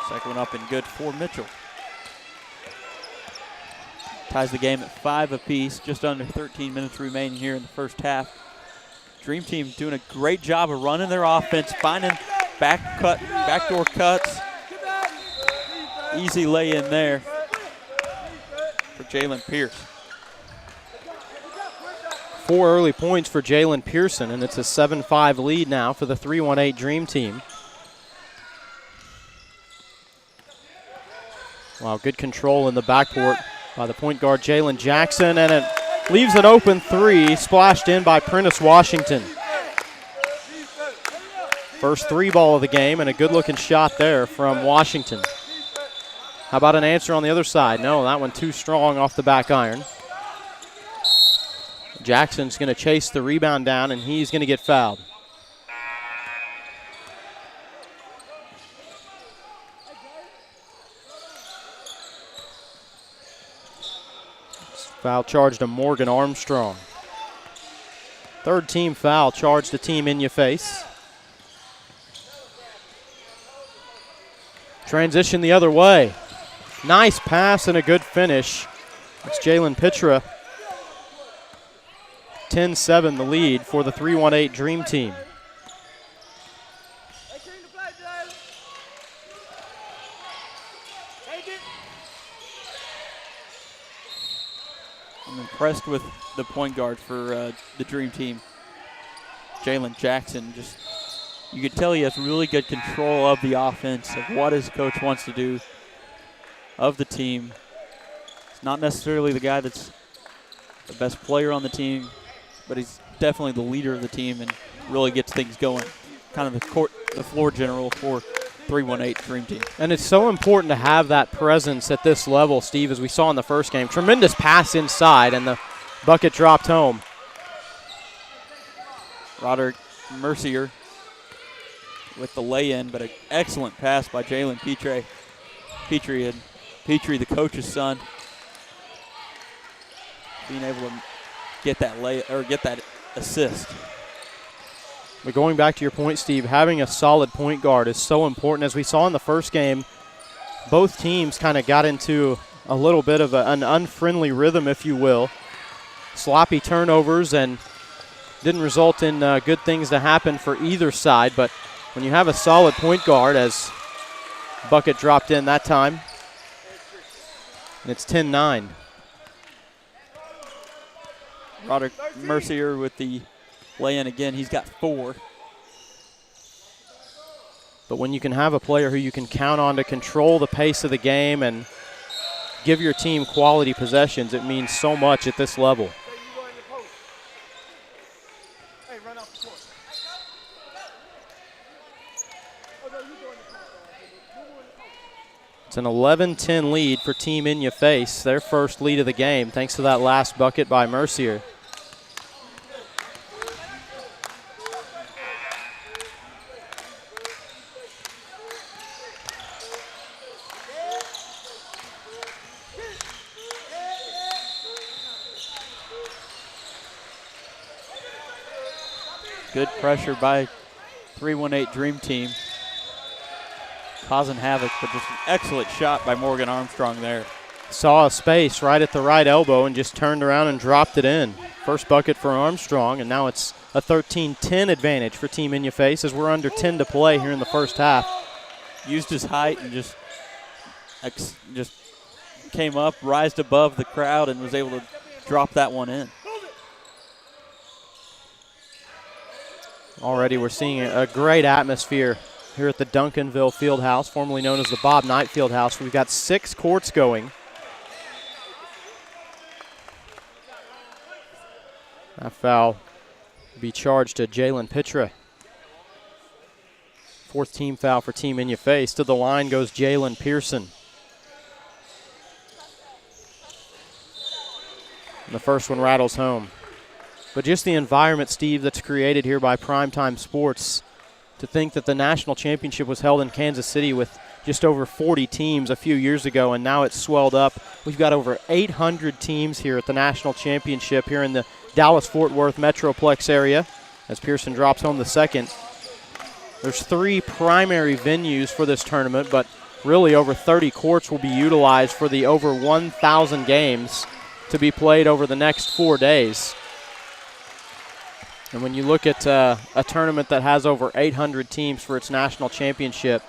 Second one up and good for Mitchell. Ties the game at 5 apiece, just under 13 minutes remaining here in the first half. Dream Team doing a great job of running their offense, finding backdoor cuts. Easy lay in there for Jalen Pierce. 4 early points for Jalen Pearson, and it's a 7-5 lead now for the 318 Dream Team. Wow, good control in the backcourt by the point guard Jalen Jackson, and it leaves an open 3, splashed in by Prentice Washington. First 3 ball of the game, and a good-looking shot there from Washington. How about an answer on the other side? No, that one too strong off the back iron. Jackson's going to chase the rebound down, and he's going to get fouled. Foul charged to Morgan Armstrong. Third team foul charged to Team In Your Face. Transition the other way. Nice pass and a good finish. It's Jalen Pitra. 10-7 the lead for the 318 Dream Team. I'm impressed with the point guard for the Dream Team. Jalen Jackson, just you could tell he has really good control of the offense, of what his coach wants to do, of the team. He's not necessarily the guy that's the best player on the team, but he's definitely the leader of the team and really gets things going. Kind of the floor general for 318 Dream Team. And it's so important to have that presence at this level, Steve, as we saw in the first game. Tremendous pass inside, and the bucket dropped home. Roderick Mercier with the lay-in, but an excellent pass by Jalen Petrie. Petrie, the coach's son, being able to get that assist. But going back to your point, Steve, having a solid point guard is so important. As we saw in the first game, both teams kind of got into a little bit of an unfriendly rhythm, if you will. Sloppy turnovers, and didn't result in good things to happen for either side. But when you have a solid point guard, as bucket dropped in that time, and it's 10-9. Roderick Mercier with the lay-in again. He's got 4. But when you can have a player who you can count on to control the pace of the game and give your team quality possessions, it means so much at this level. It's an 11-10 lead for Team In Your Face, their first lead of the game, thanks to that last bucket by Mercier. Good pressure by 318 Dream Team. Causing havoc, but just an excellent shot by Morgan Armstrong there. Saw a space right at the right elbow and just turned around and dropped it in. First bucket for Armstrong, and now it's a 13-10 advantage for Team In Your Face as we're under 10 to play here in the first half. Used his height and just came up, rised above the crowd, and was able to drop that one in. Already we're seeing a great atmosphere here at the Duncanville Fieldhouse, formerly known as the Bob Knight Fieldhouse. We've got 6 courts going. That foul will be charged to Jalen Pitra. 4th team foul for Team In Your Face. To the line goes Jalen Pearson. And the first one rattles home. But just the environment, Steve, that's created here by PrimeTime Sports. To think that the national championship was held in Kansas City with just over 40 teams a few years ago, and now it's swelled up. We've got over 800 teams here at the national championship here in the Dallas-Fort Worth Metroplex area as Pearson drops home the second. There's 3 primary venues for this tournament, but really over 30 courts will be utilized for the over 1,000 games to be played over the next 4 days. And when you look at a tournament that has over 800 teams for its national championship,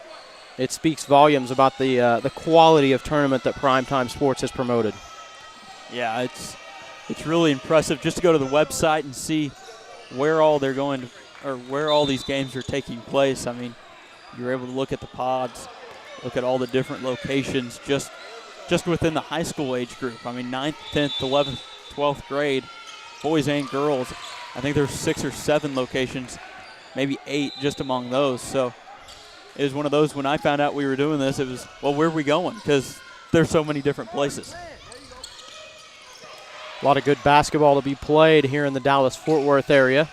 it speaks volumes about the quality of tournament that Primetime Sports has promoted. Yeah, it's really impressive just to go to the website and see where all they're going to, or where all these games are taking place. I mean, you're able to look at the pods, look at all the different locations just within the high school age group. I mean, 9th, 10th, 11th, 12th grade, boys and girls. I think there's 6 or 7 locations, maybe 8 just among those. So it was one of those, when I found out we were doing this, it was, well, where are we going? Because there's so many different places. A lot of good basketball to be played here in the Dallas-Fort Worth area.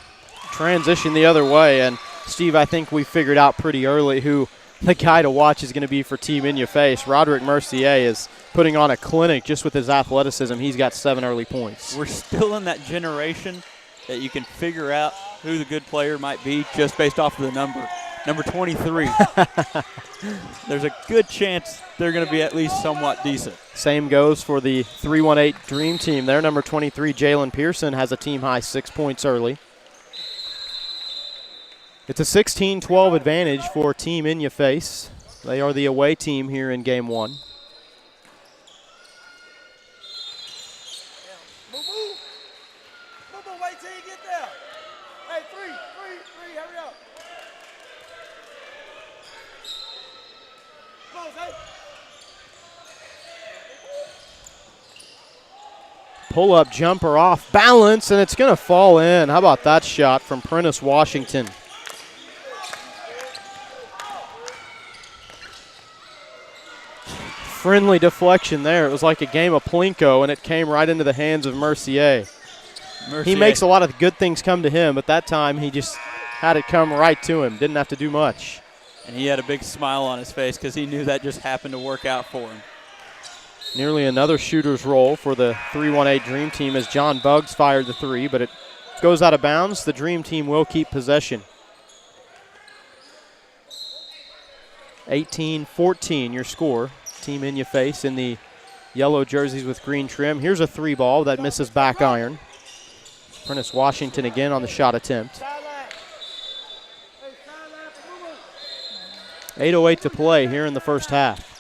Transition the other way, and Steve, I think we figured out pretty early who the guy to watch is going to be for Team In Your Face. Roderick Mercier is putting on a clinic just with his athleticism. He's got 7 early points. We're still in that generation that you can figure out who the good player might be just based off of the number. Number 23. There's a good chance they're going to be at least somewhat decent. Same goes for the 318 Dream Team. Their number 23, Jalen Pearson, has a team-high 6 points early. It's a 16-12 advantage for Team In Your Face. They are the away team here in Game 1. Wait till you get there. Hey, three, hurry up. Close, hey. Pull-up jumper off balance, and it's going to fall in. How about that shot from Prentice Washington? Friendly deflection there. It was like a game of Plinko, and it came right into the hands of Mercier. He makes a lot of good things come to him, but that time he just had it come right to him. Didn't have to do much. And he had a big smile on his face because he knew that just happened to work out for him. Nearly another shooter's roll for the 318 Dream Team as John Buggs fired the 3, but it goes out of bounds. The Dream Team will keep possession. 18-14 your score. Team In Your Face in the yellow jerseys with green trim. Here's a 3 ball that misses back iron. Prentice Washington again on the shot attempt. 8:08 to play here in the first half.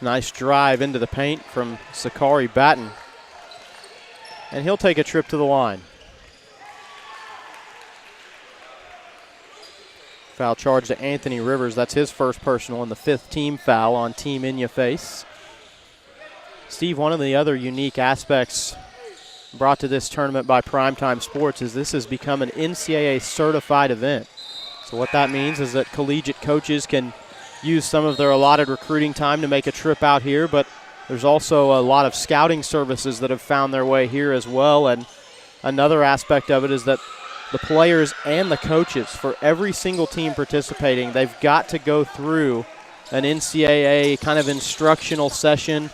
Nice drive into the paint from Sakari Batten. And he'll take a trip to the line. Foul charge to Anthony Rivers. That's his first personal and the 5th team foul on Team In Your Face. Steve, one of the other unique aspects brought to this tournament by Primetime Sports is this has become an NCAA certified event. So what that means is that collegiate coaches can use some of their allotted recruiting time to make a trip out here, but there's also a lot of scouting services that have found their way here as well. And another aspect of it is that the players and the coaches, for every single team participating, they've got to go through an NCAA kind of instructional session.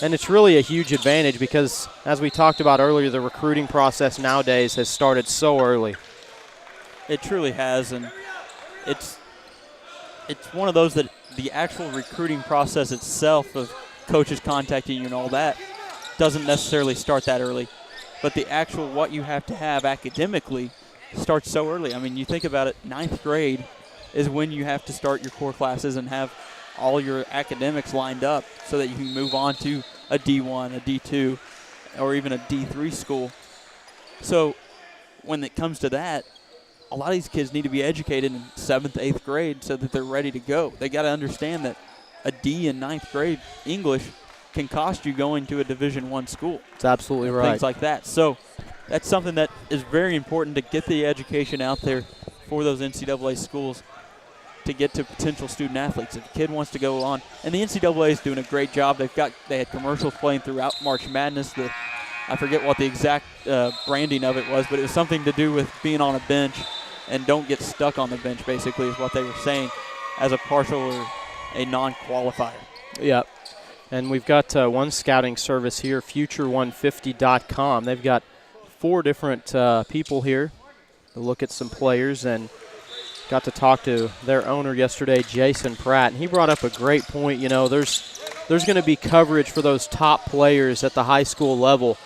And it's really a huge advantage because, as we talked about earlier, the recruiting process nowadays has started so early. It truly has, and it's one of those that the actual recruiting process itself of coaches contacting you and all that doesn't necessarily start that early. But the actual what you have to have academically starts so early. I mean, you think about it, 9th grade is when you have to start your core classes and have all your academics lined up so that you can move on to a D1, a D2, or even a D3 school. So when it comes to that, a lot of these kids need to be educated in 7th, 8th grade so that they're ready to go. They got to understand that a D in 9th grade English can cost you going to a Division I school. It's absolutely right. Things like that. So that's something that is very important to get the education out there for those NCAA schools to get to potential student athletes. If a kid wants to go on, and the NCAA is doing a great job. They had commercials playing throughout March Madness. I forget what the exact branding of it was, but it was something to do with being on a bench and don't get stuck on the bench, basically, is what they were saying as a partial or a non-qualifier. Yep. And we've got one scouting service here, future150.com. They've got 4 different people here to look at some players, and got to talk to their owner yesterday, Jason Pratt. And he brought up a great point. You know, there's going to be coverage for those top players at the high school level.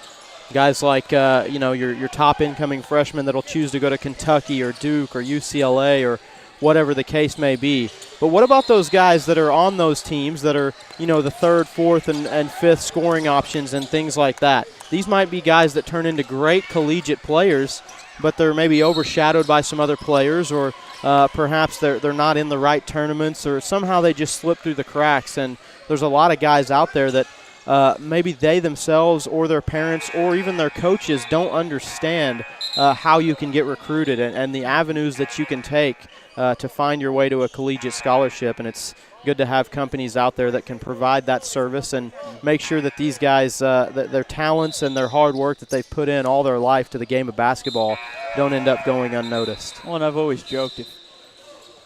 Guys like, you know, your top incoming freshmen that'll choose to go to Kentucky or Duke or UCLA or whatever the case may be. But what about those guys that are on those teams that are, you know, the 3rd, 4th, and 5th scoring options and things like that? These might be guys that turn into great collegiate players, but they're maybe overshadowed by some other players, or perhaps they're not in the right tournaments, or somehow they just slip through the cracks. And there's a lot of guys out there that maybe they themselves or their parents or even their coaches don't understand how you can get recruited and the avenues that you can take to find your way to a collegiate scholarship. And it's good to have companies out there that can provide that service and make sure that these guys, their talents and their hard work that they've put in all their life to the game of basketball don't end up going unnoticed. Well, and I've always joked,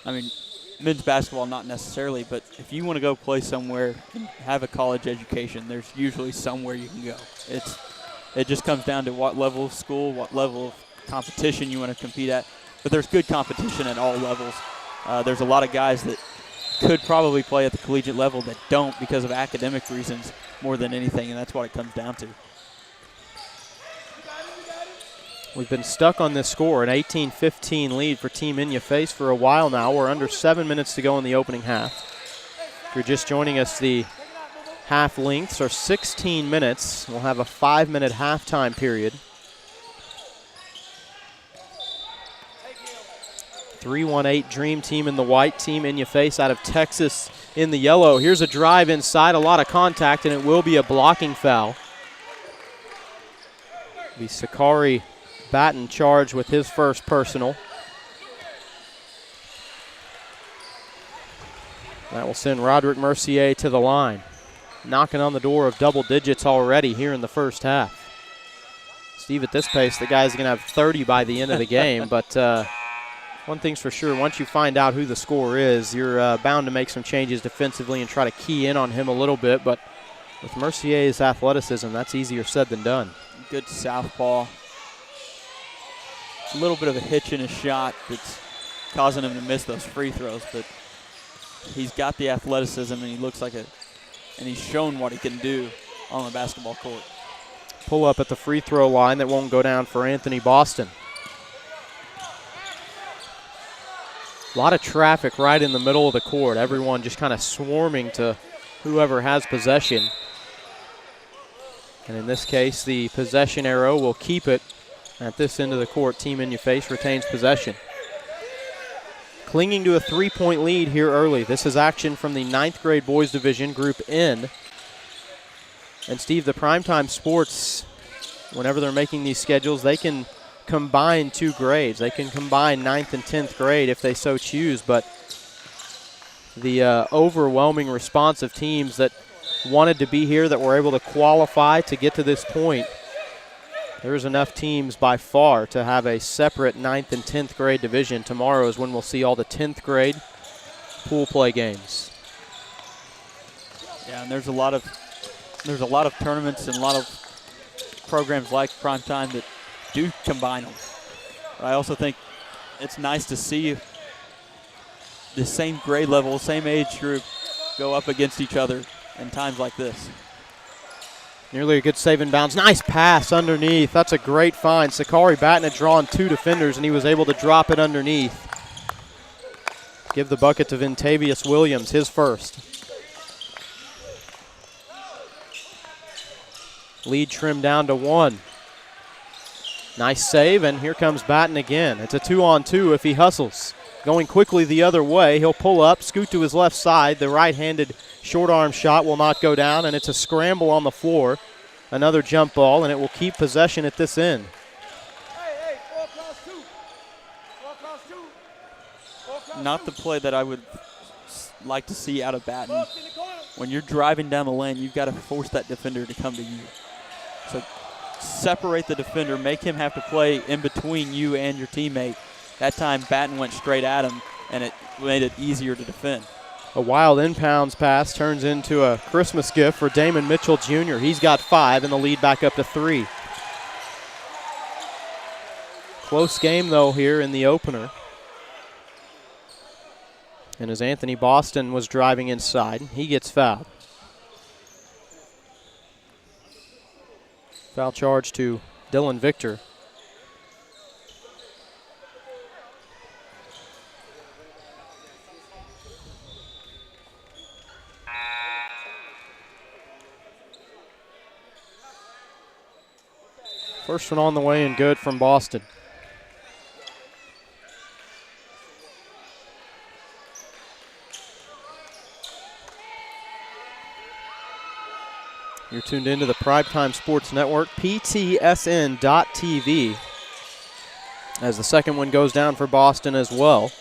men's basketball not necessarily, but if you want to go play somewhere and have a college education, there's usually somewhere you can go. It just comes down to what level of school, what level of competition you want to compete at. But there's good competition at all levels. There's a lot of guys that could probably play at the collegiate level that don't because of academic reasons more than anything, and that's what it comes down to. We've been stuck on this score, an 18-15 lead for Team In Your Face for a while now. We're under 7 minutes to go in the opening half. If you're just joining us, the half lengths are 16 minutes. We'll have a 5-minute halftime period. 3-1-8 Dream Team in the white, Team In Your Face out of Texas in the yellow. Here's a drive inside, a lot of contact, and it will be a blocking foul. Be Sakari Batten charged with his first personal. That will send Roderick Mercier to the line. Knocking on the door of double digits already here in the first half. Steve, at this pace, the guy's going to have 30 by the end of the game, but one thing's for sure, once you find out who the scorer is, you're bound to make some changes defensively and try to key in on him a little bit, but with Mercier's athleticism, that's easier said than done. Good southpaw. A little bit of a hitch in his shot that's causing him to miss those free throws, but he's got the athleticism and he looks like and he's shown what he can do on the basketball court. Pull up at the free throw line that won't go down for Anthony Boston. A lot of traffic right in the middle of the court. Everyone just kind of swarming to whoever has possession. And in this case, the possession arrow will keep it at this end of the court. Team In Your Face retains possession. Clinging to a 3-point lead here early. This is action from the 9th grade boys division, Group N. And Steve, the Primetime Sports, whenever they're making these schedules, they can combine 2 grades. They can combine 9th and 10th grade if they so choose, but the overwhelming response of teams that wanted to be here, that were able to qualify to get to this point, there's enough teams by far to have a separate 9th and 10th grade division. Tomorrow is when we'll see all the 10th grade pool play games. Yeah, and there's a lot of tournaments and a lot of programs like Primetime that do combine them. But I also think it's nice to see the same grade level, same age group go up against each other in times like this. Nearly a good save in bounds. Nice pass underneath. That's a great find. Sakari Batten had drawn 2 defenders, and he was able to drop it underneath. Give the bucket to Vintavious Williams, his first. Lead trimmed down to 1. Nice save, and here comes Batten again. It's a 2-on-2 if he hustles. Going quickly the other way, he'll pull up, scoot to his left side. The right-handed short arm shot will not go down, and it's a scramble on the floor. Another jump ball, and it will keep possession at this end. Hey, 4+2. 4+2. Not the play that I would like to see out of Batten. When you're driving down the lane, you've got to force that defender to come to you. So separate the defender, make him have to play in between you and your teammate. That time Batten went straight at him, and it made it easier to defend. A wild inbounds pass turns into a Christmas gift for Damon Mitchell Jr. He's got 5 and the lead back up to 3. Close game, though, here in the opener. And as Anthony Boston was driving inside, he gets fouled. Foul charge to Dylan Victor. First one on the way and good from Boston. You're tuned into the PrimeTime Sports Network, PTSN.TV, as the second one goes down for Boston as well.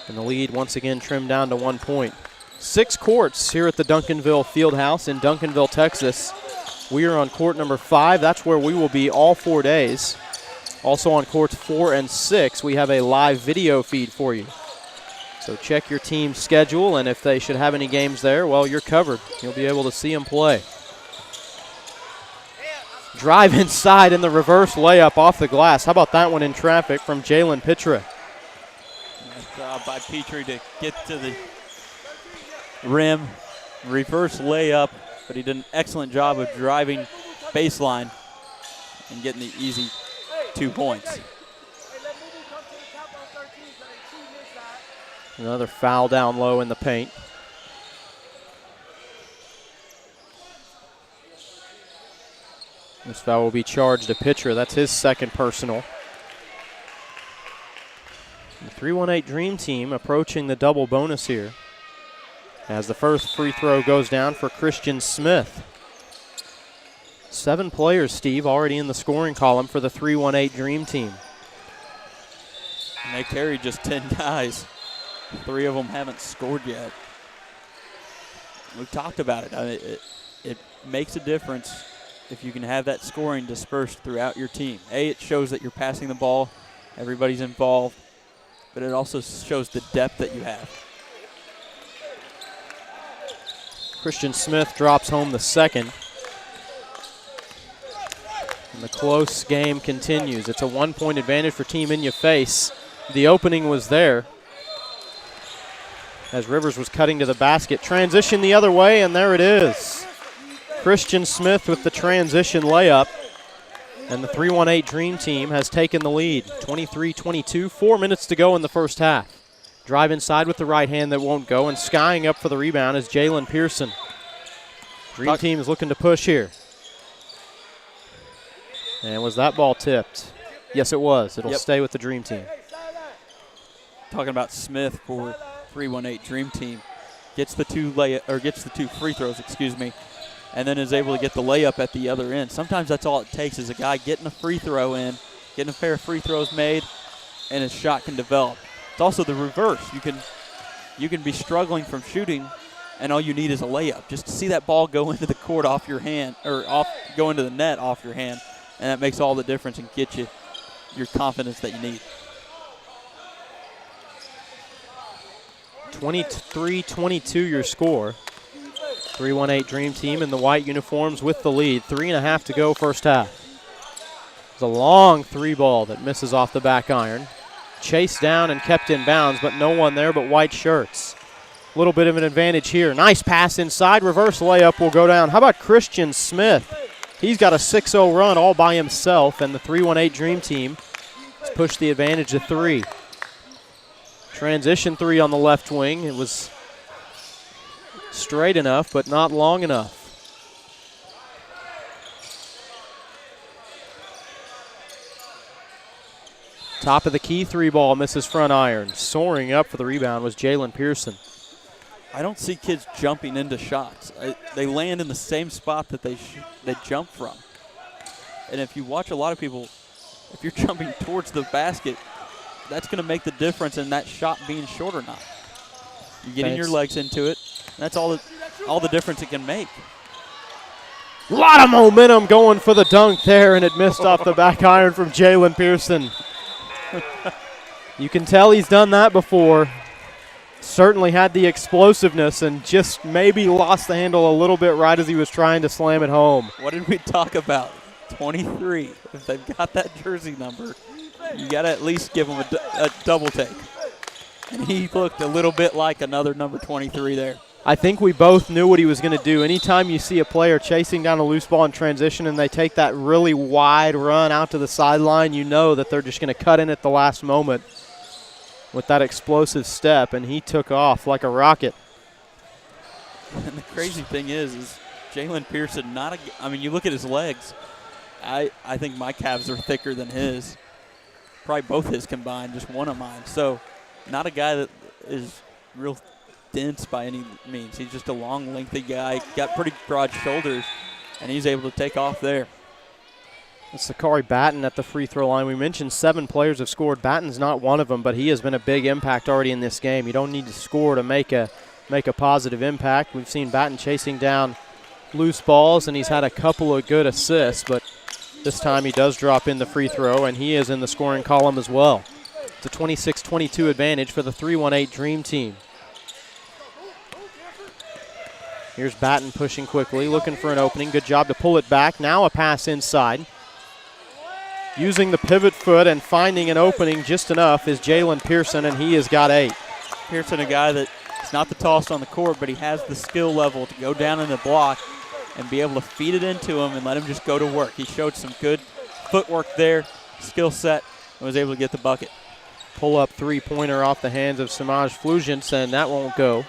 And the lead once again trimmed down to 1 point. 6 courts here at the Duncanville Fieldhouse in Duncanville, Texas. We are on court number 5. That's where we will be all 4 days. Also on courts 4 and 6, we have a live video feed for you. So check your team's schedule, and if they should have any games there, well, you're covered. You'll be able to see them play. Drive inside in the reverse layup off the glass. How about that one in traffic from Jalen Pitra? Nice job by Petrie to get to the rim. Reverse layup, but he did an excellent job of driving baseline and getting the easy 2 points. Another foul down low in the paint. This foul will be charged to Pitcher. That's his second personal. The 3-1-8 Dream Team approaching the double bonus here, as the first free throw goes down for Christian Smith. 7 players, Steve, already in the scoring column for the 3-1-8 Dream Team. And they carried just 10 guys. 3 of them haven't scored yet. We've talked about it. I mean, it makes a difference if you can have that scoring dispersed throughout your team. It shows that you're passing the ball, everybody's involved, but it also shows the depth that you have. Christian Smith drops home the second. And the close game continues. It's a 1-point advantage for Team In Your Face. The opening was there as Rivers was cutting to the basket. Transition the other way, and there it is. Christian Smith with the transition layup. And the 3-1-8 Dream Team has taken the lead. 23-22, 4 minutes to go in the first half. Drive inside with the right hand that won't go, and skying up for the rebound is Jalen Pearson. Dream Team is looking to push here. And was that ball tipped? Yes, it was. It'll stay with the Dream Team. Talking about Smith for 3-1-8 Dream Team, gets the 2 free throws, and then is able to get the layup at the other end. Sometimes that's all it takes is a guy getting a free throw in, getting a pair of free throws made, and his shot can develop. It's also the reverse. You can be struggling from shooting, and all you need is a layup. Just to see that ball go into the court off your hand, or go into the net off your hand, and that makes all the difference and get you your confidence that you need. 23-22 your score. 3-1-8 Dream Team in the white uniforms with the lead. 3.5 to go first half. It's a long 3 ball that misses off the back iron. Chased down and kept in bounds, but no one there but white shirts. A little bit of an advantage here. Nice pass inside. Reverse layup will go down. How about Christian Smith? He's got a 6-0 run all by himself, and the 3-1-8 Dream Team has pushed the advantage to 3. Transition 3 on the left wing. It was straight enough, but not long enough. Top of the key 3 ball misses front iron. Soaring up for the rebound was Jalen Pearson. I don't see kids jumping into shots. They land in the same spot that they jump from. And if you watch a lot of people, if you're jumping towards the basket, that's going to make the difference in that shot being short or not. You're getting your legs into it. That's all the difference it can make. A lot of momentum going for the dunk there, and it missed off the back iron from Jalen Pearson. You can tell he's done that before. certainly had the explosiveness and just maybe lost the handle a little bit right as he was trying to slam it home. What did we talk about? 23. If they've got that jersey number, you got to at least give him a double take. And he looked a little bit like another number 23 there. I think we both knew what he was going to do. Anytime you see a player chasing down a loose ball in transition and they take that really wide run out to the sideline, you know that they're just going to cut in at the last moment with that explosive step, and he took off like a rocket. And the crazy thing is Jalen Pearson, you look at his legs. I think my calves are thicker than his. Probably both his combined, just one of mine. So not a guy that is real dense by any means. He's just a long, lengthy guy, got pretty broad shoulders, and he's able to take off there. It's Sakari Batten at the free throw line. We mentioned 7 players have scored. Batten's not one of them, but he has been a big impact already in this game. You don't need to score to make a positive impact. We've seen Batten chasing down loose balls, and he's had a couple of good assists, but this time he does drop in the free throw, and he is in the scoring column as well. It's a 26-22 advantage for the 3-1-8 Dream Team. Here's Batten pushing quickly, looking for an opening. Good job to pull it back. Now a pass inside. Using the pivot foot and finding an opening just enough is Jalen Pearson, and he has got 8. Pearson, a guy that is not the tallest on the court, but he has the skill level to go down in the block and be able to feed it into him and let him just go to work. He showed some good footwork there, skill set, and was able to get the bucket. Pull-up three-pointer off the hands of Samaj Flugents, and that won't go.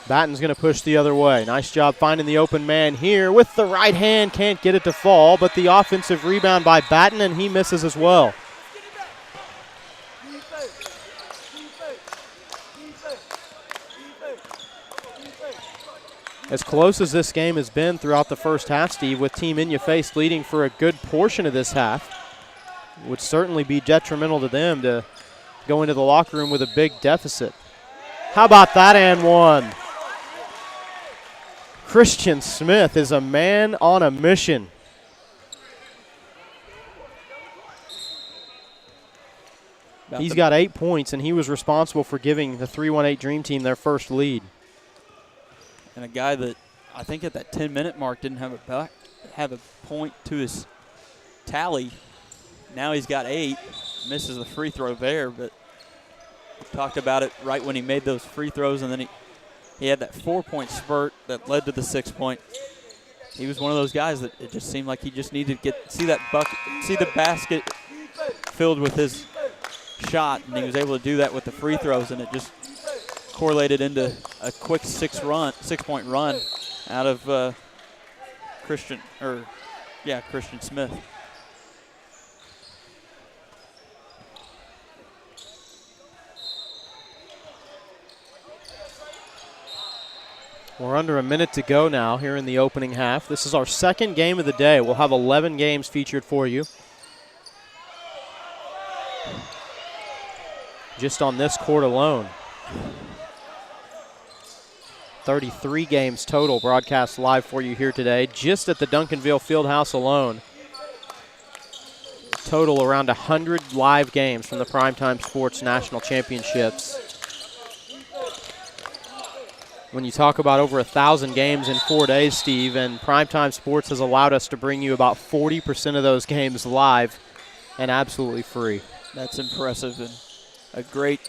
Batten's going to push the other way. Nice job finding the open man here with the right hand. Can't get it to fall, but the offensive rebound by Batten, and he misses as well. As close as this game has been throughout the first half, Steve, with Team In Your Face leading for a good portion of this half, would certainly be detrimental to them to go into the locker room with a big deficit. How about that and one? Christian Smith is a man on a mission. He's got 8 points, and he was responsible for giving the 3-1-8 Dream Team their first lead. And a guy that I think at that 10-minute mark didn't have a point to his tally. Now he's got 8. Misses the free throw there, but we talked about it right when he made those free throws, and then he had that 4-point spurt that led to the 6-point. He was one of those guys that it just seemed like he just needed to see that bucket, see the basket filled with his shot, and he was able to do that with the free throws, and it just correlated into a quick 6-point run out of Christian Smith. We're under a minute to go now here in the opening half. This is our second game of the day. We'll have 11 games featured for you. Just on this court alone. 33 games total broadcast live for you here today, just at the Duncanville Fieldhouse alone. Total around 100 live games from the PrimeTime Sports National Championships. When you talk about over 1,000 games in 4 days, Steve, and PrimeTime Sports has allowed us to bring you about 40% of those games live and absolutely free. That's impressive and a great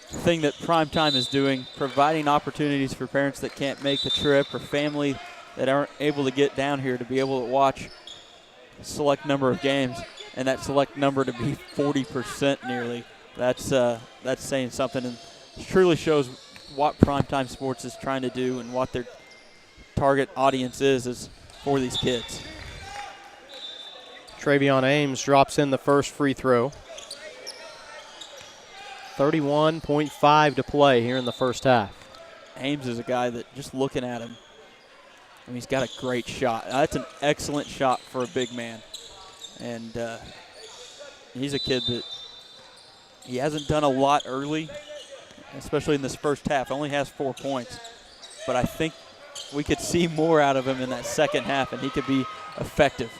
thing that PrimeTime is doing, providing opportunities for parents that can't make the trip or family that aren't able to get down here to be able to watch a select number of games, and that select number to be 40% nearly. That's saying something, and it truly shows what PrimeTime Sports is trying to do and what their target audience is for these kids. Travion Ames drops in the first free throw. 31.5 to play here in the first half. Ames is a guy that, just looking at him, I mean, he's got a great shot. That's an excellent shot for a big man. And he's a kid that he hasn't done a lot early, especially in this first half. Only has 4 points. But I think we could see more out of him in that second half, and he could be effective.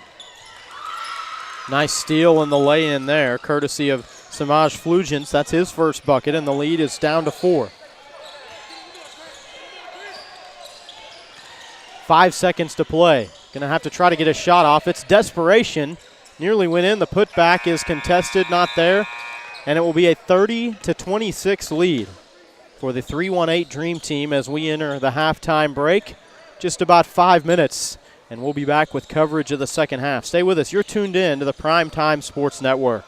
Nice steal in the lay-in there, courtesy of Samaj Flugents, that's his first bucket, and the lead is down to 4. 5 seconds to play. Going to have to try to get a shot off. It's desperation. Nearly went in. The putback is contested, not there. And it will be a 30-26 lead for the 318 Dream Team as we enter the halftime break. Just about 5 minutes, and we'll be back with coverage of the second half. Stay with us. You're tuned in to the PrimeTime Sports Network.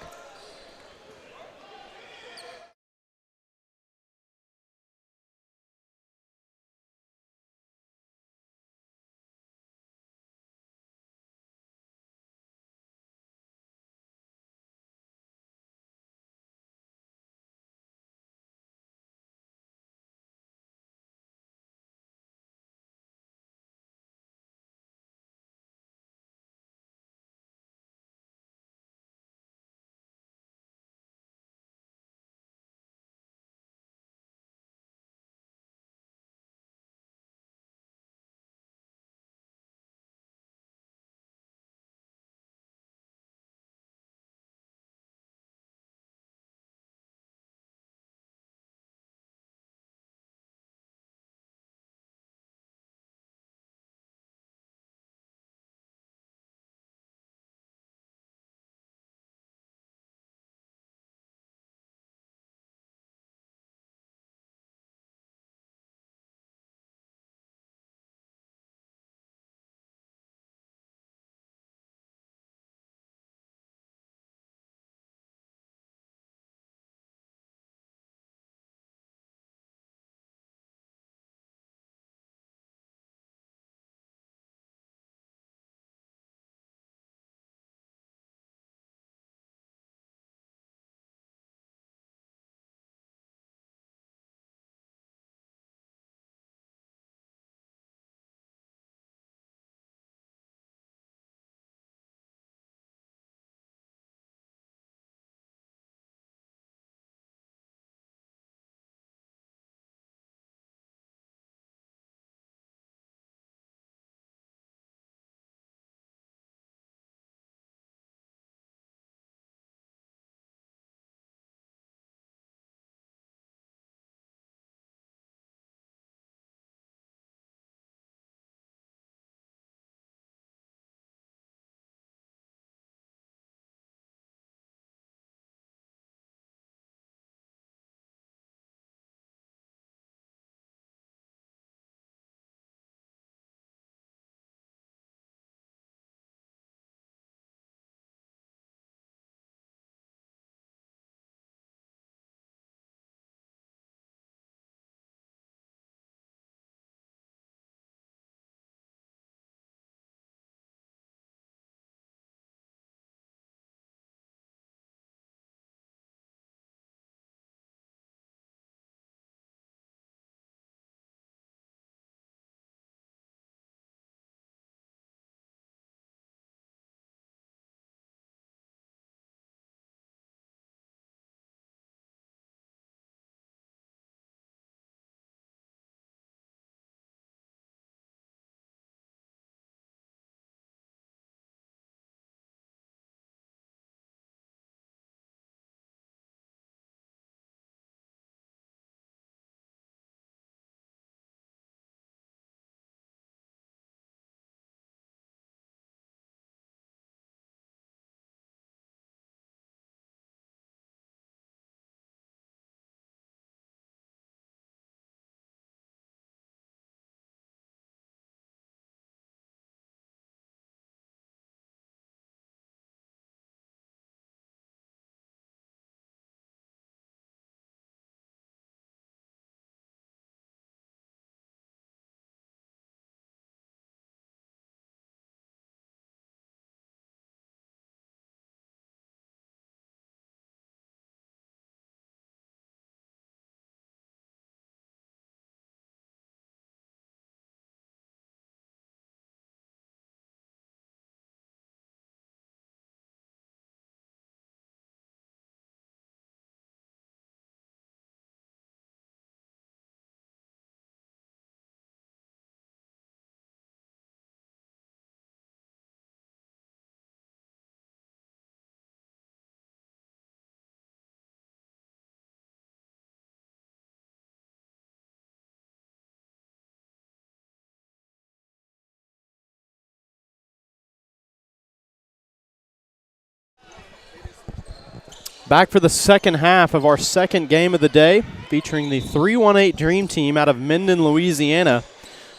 Back for the second half of our second game of the day, featuring the 318 Dream Team out of Minden, Louisiana.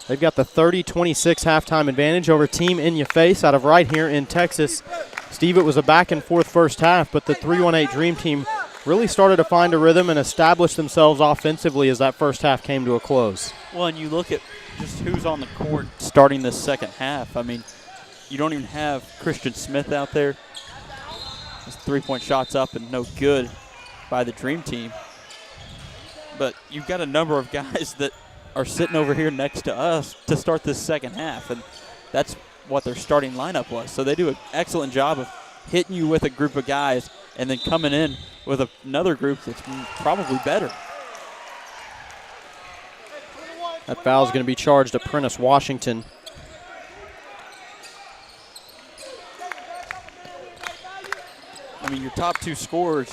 They've got the 30-26 halftime advantage over Team In Ya Face out of right here in Texas. Steve, it was a back-and-forth first half, but the 318 Dream Team really started to find a rhythm and establish themselves offensively as that first half came to a close. Well, and you look at just who's on the court starting this second half. I mean, you don't even have Christian Smith out there. His three-point shot's up and no good by the Dream Team. But you've got a number of guys that are sitting over here next to us to start this second half, and that's what their starting lineup was. So they do an excellent job of hitting you with a group of guys and then coming in with another group that's probably better. That foul is going to be charged to Prentice Washington. I mean, your top two scorers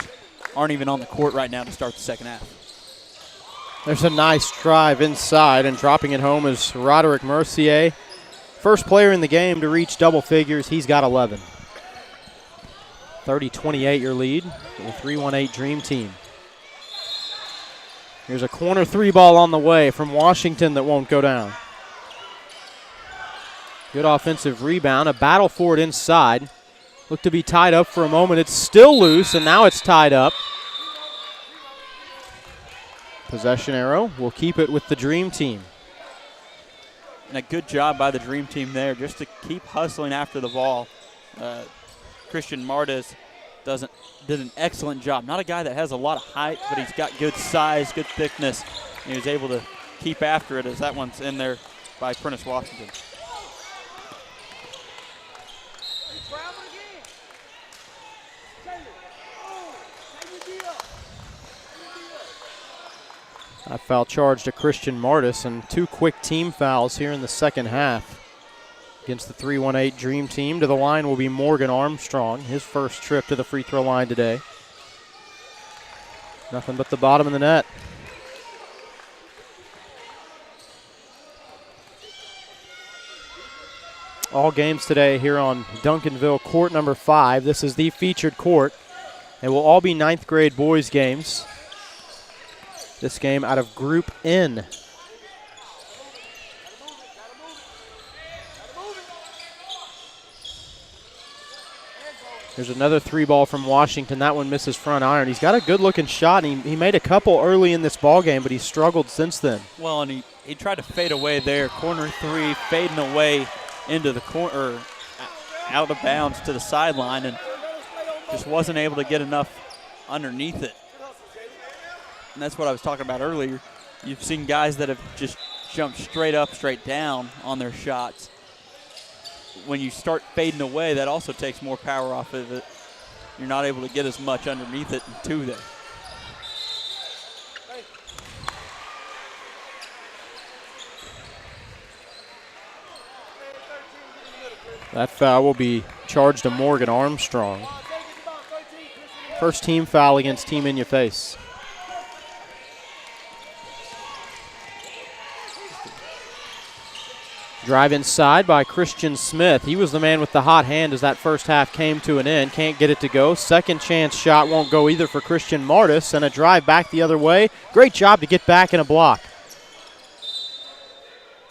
aren't even on the court right now to start the second half. There's a nice drive inside, and dropping it home is Roderick Mercier. First player in the game to reach double figures. He's got 11. 30-28 your lead for the 318 Dream Team. Here's a corner three ball on the way from Washington that won't go down. Good offensive rebound, a battle for it inside. Looked to be tied up for a moment. It's still loose, and now it's tied up. Possession arrow will keep it with the Dream Team. And a good job by the Dream Team there just to keep hustling after the ball. Christian Martes did an excellent job. Not a guy that has a lot of height, but he's got good size, good thickness. And he was able to keep after it as that one's in there by Prentice Washington. That foul charged to Christian Martes, and two quick team fouls here in the second half against the 318 Dream Team. To the line will be Morgan Armstrong, his first trip to the free throw line today. Nothing but the bottom of the net. All games today here on Duncanville court number 5. This is the featured court. It will all be 9th grade boys games. This game out of Group N. There's another three ball from Washington. That one misses front iron. He's got a good-looking shot, and he made a couple early in this ball game, but he's struggled since then. Well, and he tried to fade away there. Corner three, fading away into the corner, out of bounds to the sideline, and just wasn't able to get enough underneath it. And that's what I was talking about earlier. You've seen guys that have just jumped straight up, straight down on their shots. When you start fading away, that also takes more power off of it. You're not able to get as much underneath it and to there. That foul will be charged to Morgan Armstrong. First team foul against Team In Ya Face. Drive inside by Christian Smith. He was the man with the hot hand as that first half came to an end. Can't get it to go. Second chance shot won't go either for Christian Martes, and a drive back the other way. Great job to get back in a block.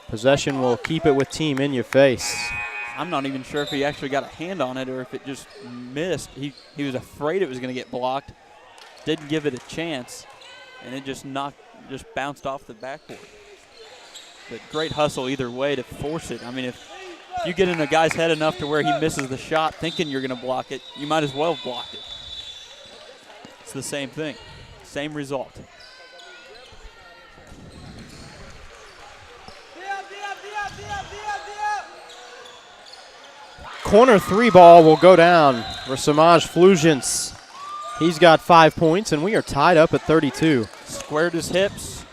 Possession will keep it with Team In Ya Face. I'm not even sure if he actually got a hand on it or if it just missed. He was afraid it was going to get blocked. Didn't give it a chance, and it just bounced off the backboard. But great hustle either way to force it. I mean, if you get in a guy's head enough to where he misses the shot thinking you're going to block it, you might as well block it. It's the same thing, same result. Corner three ball will go down for Samaj Flugents. He's got 5 points, and we are tied up at 32. Squared his hips,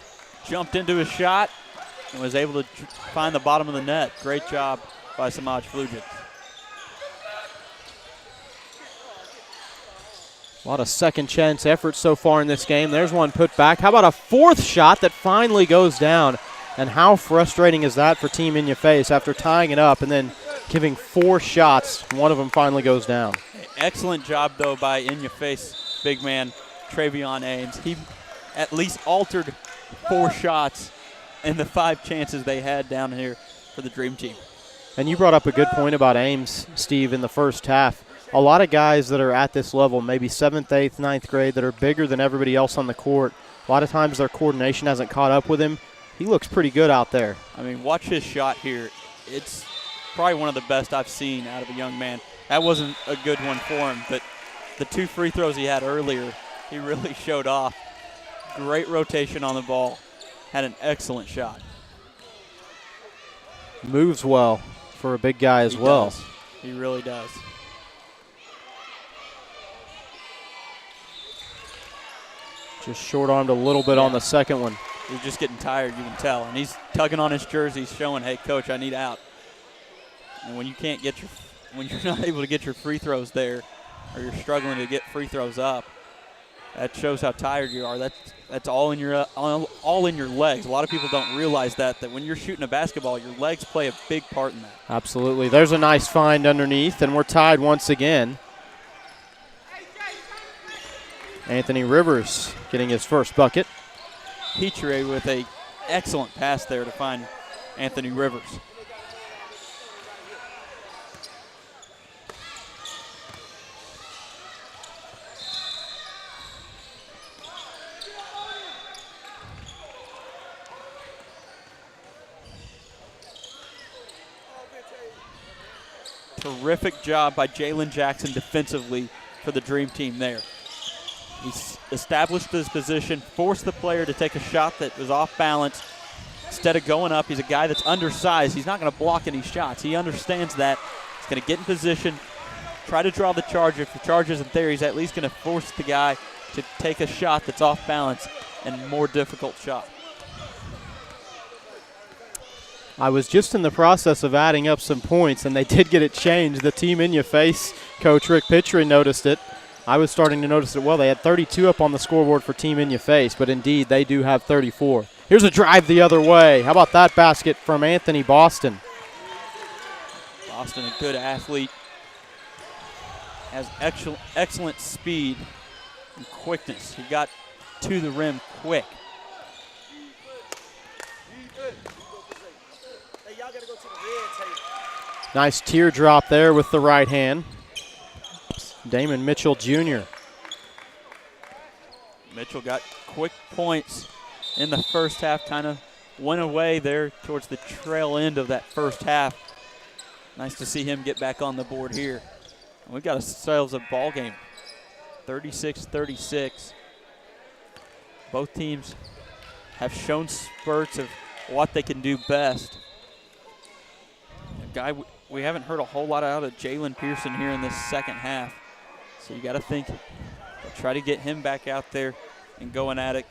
jumped into his shot, and was able to find the bottom of the net. Great job by Samaj Flugents. A lot of second chance efforts so far in this game. There's one put back. How about a fourth shot that finally goes down? And how frustrating is that for Team In Ya Face after tying it up and then giving 4 shots? One of them finally goes down. Excellent job, though, by In Ya Face big man, Travion Ames. He at least altered 4 shots in the 5 chances they had down here for the Dream Team. And you brought up a good point about Ames, Steve, in the first half. A lot of guys that are at this level, maybe 7th, 8th, 9th grade, that are bigger than everybody else on the court, a lot of times their coordination hasn't caught up with him. He looks pretty good out there. I mean, watch his shot here. It's probably one of the best I've seen out of a young man. That wasn't a good one for him, but the 2 free throws he had earlier, he really showed off. Great rotation on the ball. Had an excellent shot. Moves well for a big guy as well. Does. He really does. Just short-armed a little bit on the second one. He's just getting tired, you can tell. And he's tugging on his jersey, showing, hey, coach, I need out. And when you can't get when you're not able to get your free throws there, or you're struggling to get free throws up, that shows how tired you are. That's all in your legs. A lot of people don't realize that when you're shooting a basketball, your legs play a big part in that. Absolutely. There's a nice find underneath, and we're tied once again. Anthony Rivers getting his first bucket. Petrie with an excellent pass there to find Anthony Rivers. Terrific job by Jalen Jackson defensively for the Dream Team there. He's established his position, forced the player to take a shot that was off balance. Instead of going up, he's a guy that's undersized. He's not going to block any shots. He understands that. He's going to get in position, try to draw the charge. If the charge isn't there, he's at least going to force the guy to take a shot that's off balance and more difficult shot. I was just in the process of adding up some points, and they did get it changed. The team in your face, Coach Rick Petrie noticed it. I was starting to notice it. Well, they had 32 up on the scoreboard for team in your face, but indeed they do have 34. Here's a drive the other way. How about that basket from Anthony Boston? Boston, a good athlete, has excellent speed and quickness. He got to the rim quick. Nice teardrop there with the right hand. Damon Mitchell Jr. Mitchell got quick points in the first half, kind of went away there towards the trail end of that first half. Nice to see him get back on the board here. And we've got ourselves a ball game, 36-36. Both teams have shown spurts of what they can do best. A guy we haven't heard a whole lot out of Jalen Pearson here in this second half. So you got to think, try to get him back out there and going at it.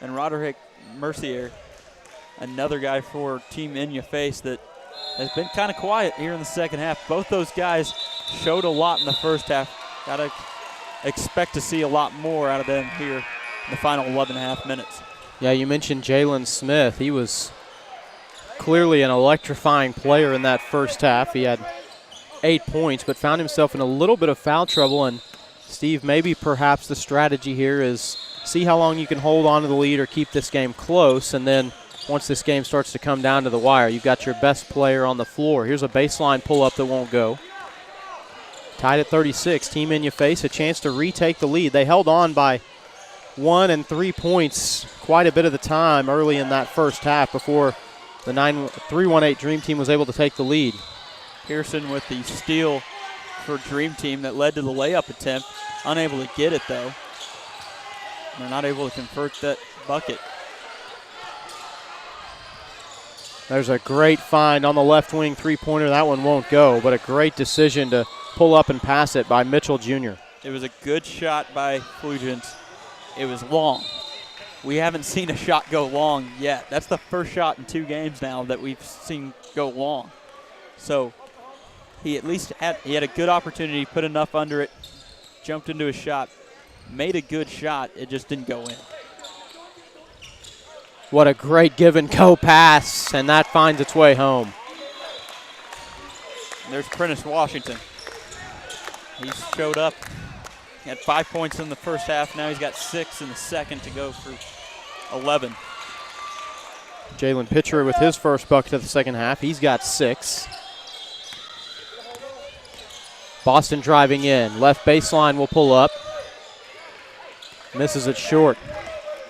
And Roderick Mercier, another guy for Team In Your Face that has been kind of quiet here in the second half. Both those guys showed a lot in the first half. Got to expect to see a lot more out of them here in the final 11.5 minutes. Yeah, you mentioned Jalen Smith. He was clearly an electrifying player in that first half. He had 8 points, but found himself in a little bit of foul trouble. And Steve, maybe perhaps the strategy here is see how long you can hold on to the lead or keep this game close, and then once this game starts to come down to the wire, you've got your best player on the floor. Here's a baseline pull-up that won't go. Tied at 36, Team In Your Face, a chance to retake the lead. They held on by 1 and 3 points quite a bit of the time early in that first half before the 3-1-8 Dream Team was able to take the lead. Pearson with the steal for Dream Team that led to the layup attempt. Unable to get it, though. They're not able to convert that bucket. There's a great find on the left wing three-pointer. That one won't go, but a great decision to pull up and pass it by Mitchell Jr. It was a good shot by Fulgens. It was long. We haven't seen a shot go long yet. That's the first shot in 2 games now that we've seen go long. So he at least had a good opportunity, put enough under it, jumped into a shot, made a good shot. It just didn't go in. What a great give-and-go pass, and that finds its way home. And there's Prentice Washington. He showed up He had 5 points in the first half. Now he's got 6 in the second to go for 11. Jalen Pitcher with his first bucket of the second half. He's got 6. Boston driving in. Left baseline will pull up. Misses it short.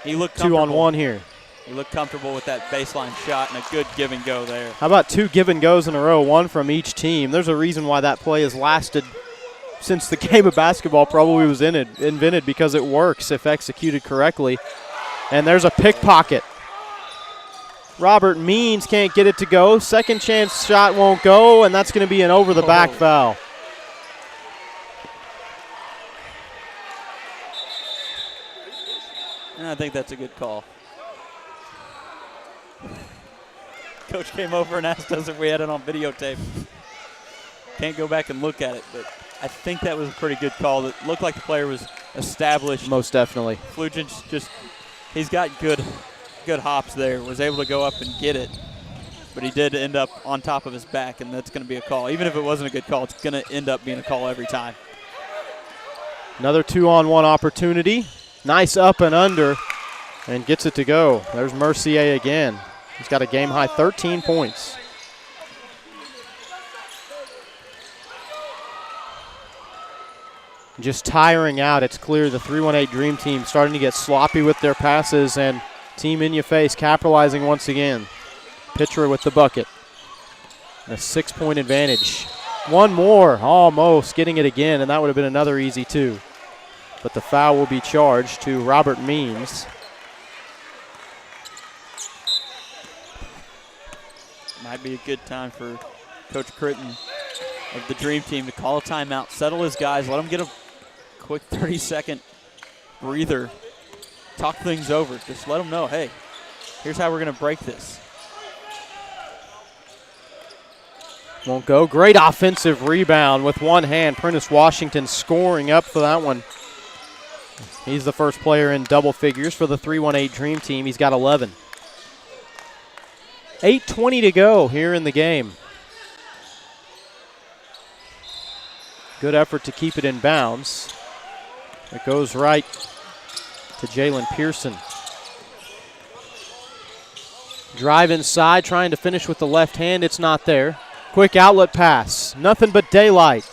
He looked 2 on 1 here. He looked comfortable with that baseline shot and a good give and go there. How about 2 give and goes in a row, 1 from each team? There's a reason why that play has lasted since the game of basketball probably was invented, because it works if executed correctly. And there's a pickpocket. Robert Means can't get it to go. Second chance shot won't go, and that's going to be an over-the-back foul. And I think that's a good call. Coach came over and asked us if we had it on videotape. Can't go back and look at it, but I think that was a pretty good call. It looked like the player was established. Most definitely. Flugent just, he's got good hops there, was able to go up and get it, but he did end up on top of his back, and that's going to be a call. Even if it wasn't a good call, it's going to end up being a call every time. Another 2-on-1 opportunity. Nice up and under, and gets it to go. There's Mercier again. He's got a game-high 13 points. Just tiring out. It's clear the 318 Dream Team starting to get sloppy with their passes, and Team In Your Face capitalizing once again. Pitcher with the bucket. And a 6-point advantage. One more, almost getting it again, and that would have been another easy 2. But the foul will be charged to Robert Means. Might be a good time for Coach Critton of the Dream Team to call a timeout, settle his guys, let them get a quick 30-second breather, talk things over. Just let them know, hey, here's how we're going to break this. Won't go. Great offensive rebound with one hand. Prentice Washington scoring up for that one. He's the first player in double figures for the 318 Dream Team. He's got 11. 8:20 to go here in the game. Good effort to keep it in bounds. It goes right to Jalen Pearson. Drive inside, trying to finish with the left hand. It's not there. Quick outlet pass. Nothing but daylight.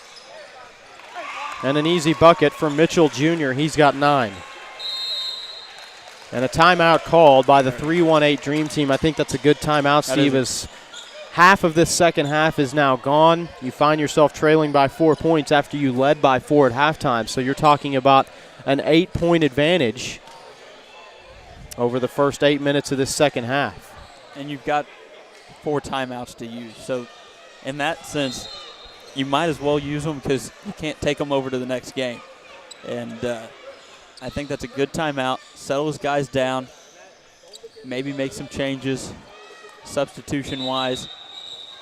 And an easy bucket from Mitchell Jr. He's got 9. And a timeout called by the 318 Dream Team. I think that's a good timeout, Steve, as half of this second half is now gone. You find yourself trailing by 4 points after you led by 4 at halftime. So you're talking about an 8-point advantage over the first 8 minutes of this second half. And you've got 4 timeouts to use. So in that sense, you might as well use them because you can't take them over to the next game. And I think that's a good timeout. Settle his guys down. Maybe make some changes substitution-wise.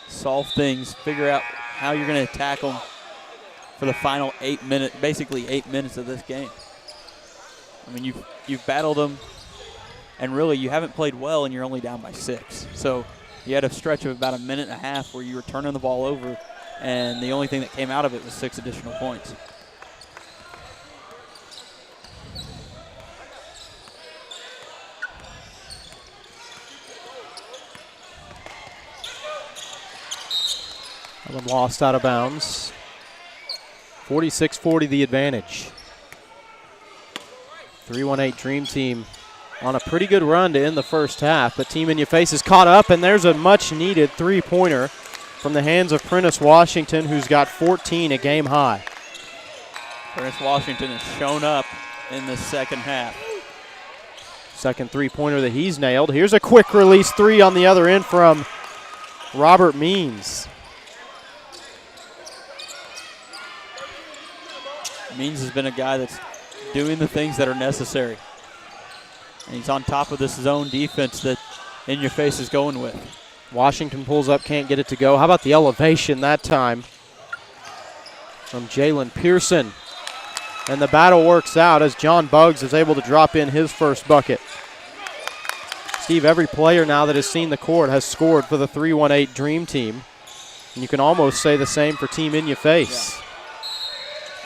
Solve things. Figure out how you're going to attack them for the final 8 minutes, basically 8 minutes of this game. I mean, you've battled them, and really you haven't played well, and you're only down by 6. So you had a stretch of about a minute and a half where you were turning the ball over, and the only thing that came out of it was 6 additional points. That one lost out of bounds. 46-40 the advantage. 318 Dream Team on a pretty good run to end the first half, but Team In Your Face is caught up, and there's a much-needed three-pointer from the hands of Prentice Washington, who's got 14, a game high. Prentice Washington has shown up in the second half. Second three-pointer that he's nailed. Here's a quick release 3 on the other end from Robert Means. Means has been a guy that's doing the things that are necessary. And he's on top of this zone defense that In Your Face is going with. Washington pulls up, can't get it to go. How about the elevation that time from Jalen Pearson? And the battle works out as John Buggs is able to drop in his first bucket. Steve, every player now that has seen the court has scored for the 318 Dream Team. And you can almost say the same for Team In Your Face.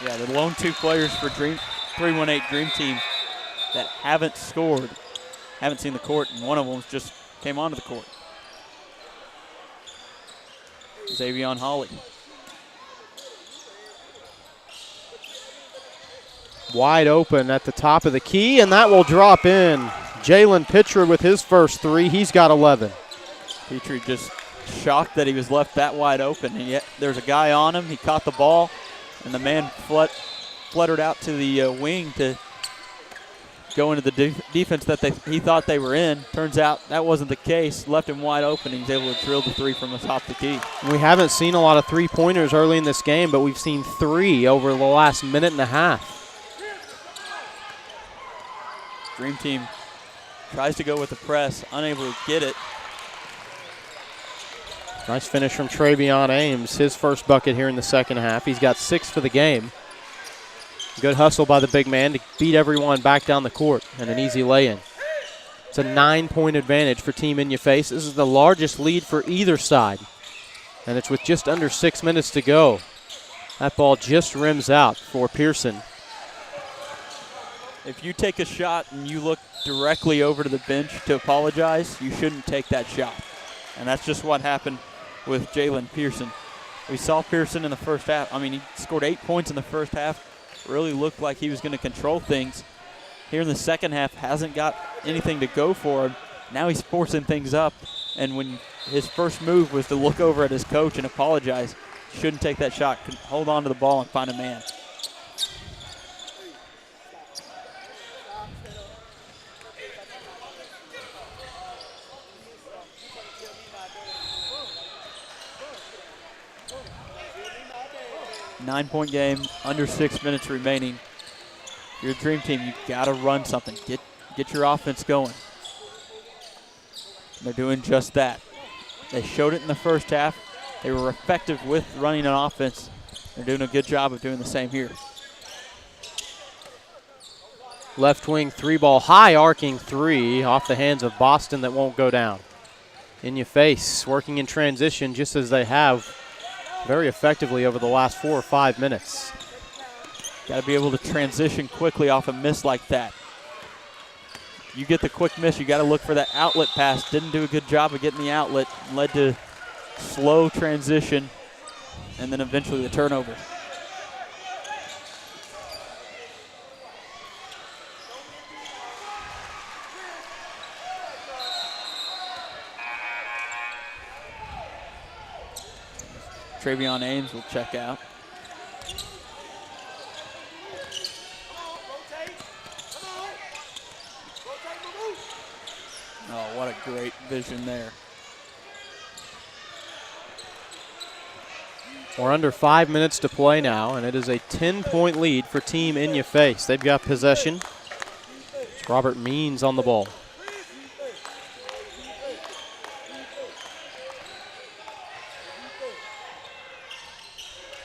Yeah, the lone two players for 318 Dream Team that haven't scored, haven't seen the court, and one of them just came onto the court. Xavion Hawley. Wide open at the top of the key, and that will drop in. Jalen Pitcher with his first three. He's got 11. Petrie just shocked that he was left that wide open, and yet there's a guy on him. He caught the ball, and the man fluttered out to the wing to go into the defense that he thought they were in. Turns out that wasn't the case. Left him wide open. He was able to drill the three from the top of the key. We haven't seen a lot of three-pointers early in this game, but we've seen 3 over the last minute and a half. Dream Team tries to go with the press, unable to get it. Nice finish from Travion Ames, his first bucket here in the second half. He's got 6 for the game. Good hustle by the big man to beat everyone back down the court, and an easy lay-in. It's a 9-point advantage for Team In Your Face. This is the largest lead for either side, and it's with just under 6 minutes to go. That ball just rims out for Pearson. If you take a shot and you look directly over to the bench to apologize, you shouldn't take that shot. And that's just what happened with Jalen Pearson. We saw Pearson in the first half. I mean, he scored 8 points in the first half. Really looked like he was going to control things. Here in the second half, hasn't got anything to go for him. Now he's forcing things up. And when his first move was to look over at his coach and apologize, shouldn't take that shot. Hold on to the ball and find a man. Nine-point game, under 6 minutes remaining. Your Dream Team, you've got to run something. Get your offense going. They're doing just that. They showed it in the first half. They were effective with running an offense. They're doing a good job of doing the same here. Left wing 3-ball, high arcing 3 off the hands of Boston that won't go down. In Your Face, working in transition just as they have very effectively over the last 4 or 5 minutes. Got to be able to transition quickly off a miss like that. You get the quick miss, you got to look for that outlet pass. Didn't do a good job of getting the outlet. Led to slow transition and then eventually the turnover. Travion Ames will check out. Oh, what a great vision there. We're under 5 minutes to play now, and it is a 10-point lead for Team In Your Face. They've got possession. It's Robert Means on the ball.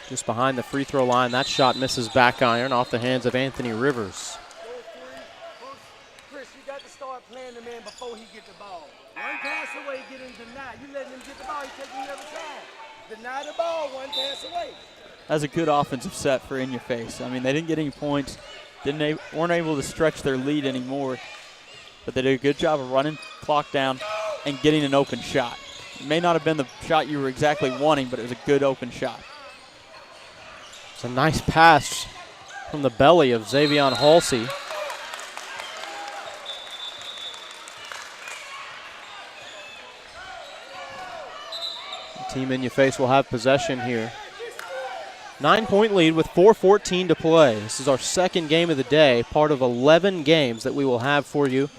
Just behind the free throw line, that shot misses back iron off the hands of Anthony Rivers. Chris, you got to start playing the man before he get the ball. One pass away, get him denied. You letting him get the ball, he taking you every time. Deny the ball, one pass away. That's a good offensive set for In Your Face. I mean, they didn't get any points, weren't able to stretch their lead anymore, but they did a good job of running clock down and getting an open shot. It may not have been the shot you were exactly wanting, but it was a good open shot. It's a nice pass from the belly of Xavion Halsey. Team In Your Face will have possession here. 9-point lead with 4:14 to play. This is our second game of the day, part of 11 games that we will have for you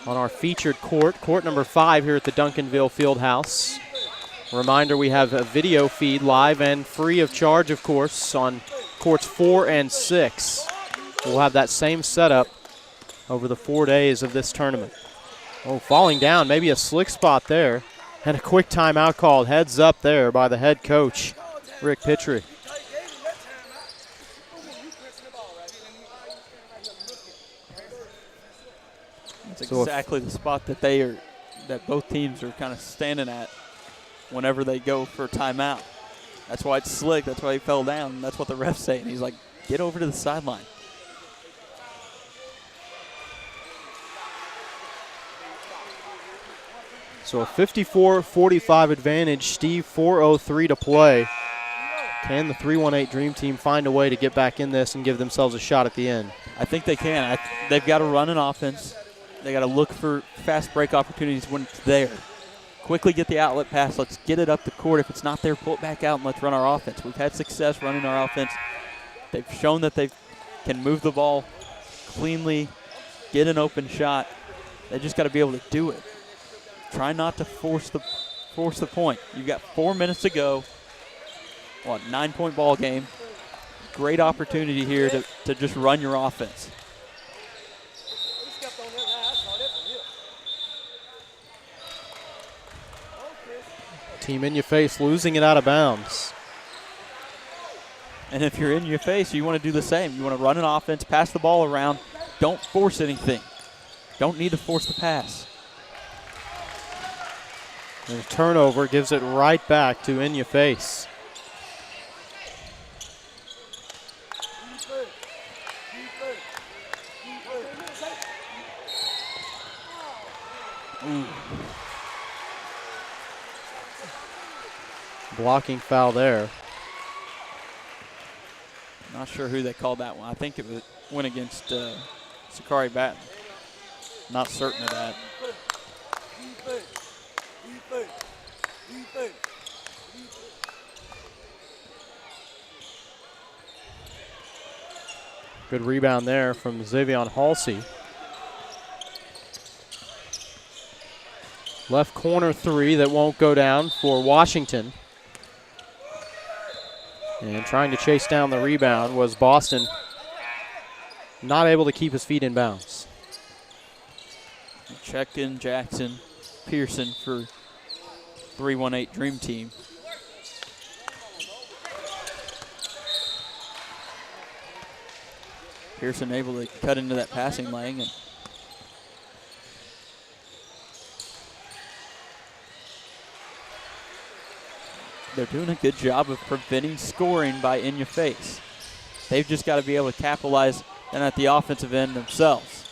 on our featured court number 5 here at the Duncanville Fieldhouse. Reminder, we have a video feed live and free of charge, of course, on courts 4 and 6. We'll have that same setup over the 4 days of this tournament. Oh, falling down, maybe a slick spot there. And a quick timeout called. Heads up there by the head coach, Rick Pitry. That's exactly the spot that both teams are kind of standing at whenever they go for a timeout. That's why it's slick. That's why he fell down. That's what the ref's saying. He's like, get over to the sideline. So a 54-45 advantage. Steve, 4:03 to play. Can the 318 Dream Team find a way to get back in this and give themselves a shot at the end? I think they can. They've got to run an offense. They got to look for fast break opportunities when it's there. Quickly get the outlet pass. Let's get it up the court. If it's not there, pull it back out and let's run our offense. We've had success running our offense. They've shown that they can move the ball cleanly, get an open shot. They just got to be able to do it. Try not to force the point. You've got 4 minutes to go. 9-point ball game. Great opportunity here to just run your offense. Team in your face, losing it out of bounds. And if you're in your face, you want to do the same. You want to run an offense, pass the ball around. Don't force anything. Don't need to force the pass. And a turnover gives it right back to in your face. Blocking foul there. Not sure who they called that one. I think it went against Sakari Batten. Not certain of that. Good rebound there from Xavion Halsey. Left corner three that won't go down for Washington. And trying to chase down the rebound was Boston. Not able to keep his feet in bounds. Check in Jackson, Pearson for 318 Dream Team. Pearson able to cut into that passing lane. And they're doing a good job of preventing scoring by in your face. They've just got to be able to capitalize then at the offensive end themselves.